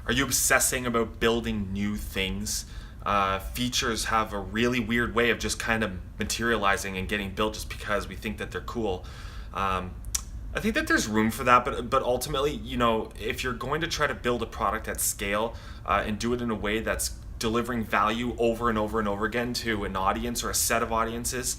Are you obsessing about building new things? Features have a really weird way of just kind of materializing and getting built just because we think that they're cool. Um, I think that there's room for that, but ultimately, if you're going to try to build a product at scale and do it in a way that's delivering value over and over and over again to an audience or a set of audiences,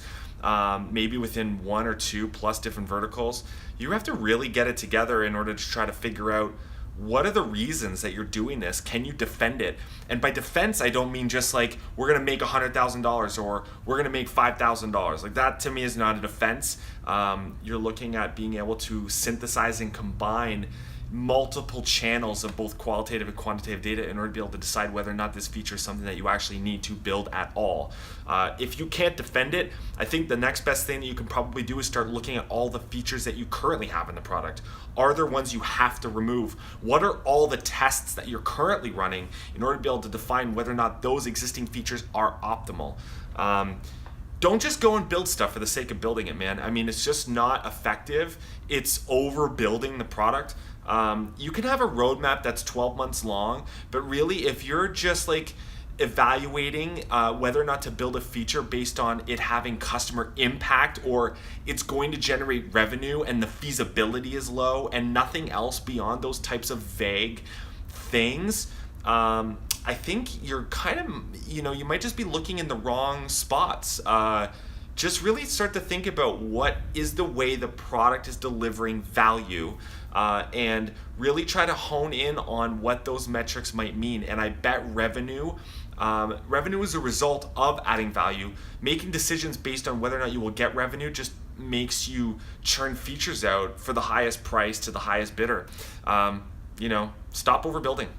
maybe within one or two plus different verticals, you have to really get it together in order to try to figure out what are the reasons that you're doing this? Can you defend it? And by defense, I don't mean just like we're gonna make $100,000 or we're gonna make $5,000. Like that to me is not a defense. You're looking at being able to synthesize and combine multiple channels of both qualitative and quantitative data in order to be able to decide whether or not this feature is something that you actually need to build at all. If you can't defend it, I think the next best thing that you can probably do is start looking at all the features that you currently have in the product. Are there ones you have to remove? What are all the tests that you're currently running in order to be able to define whether or not those existing features are optimal? Don't just go and build stuff for the sake of building it, man. I mean, it's just not effective. It's overbuilding the product. You can have a roadmap that's 12 months long, but really if you're just like evaluating whether or not to build a feature based on it having customer impact or it's going to generate revenue and the feasibility is low and nothing else beyond those types of vague things, I think you're kind of, you might just be looking in the wrong spots. Just really start to think about what is the way the product is delivering value, and really try to hone in on what those metrics might mean. And I bet revenue is a result of adding value. Making decisions based on whether or not you will get revenue just makes you churn features out for the highest price to the highest bidder. Stop overbuilding.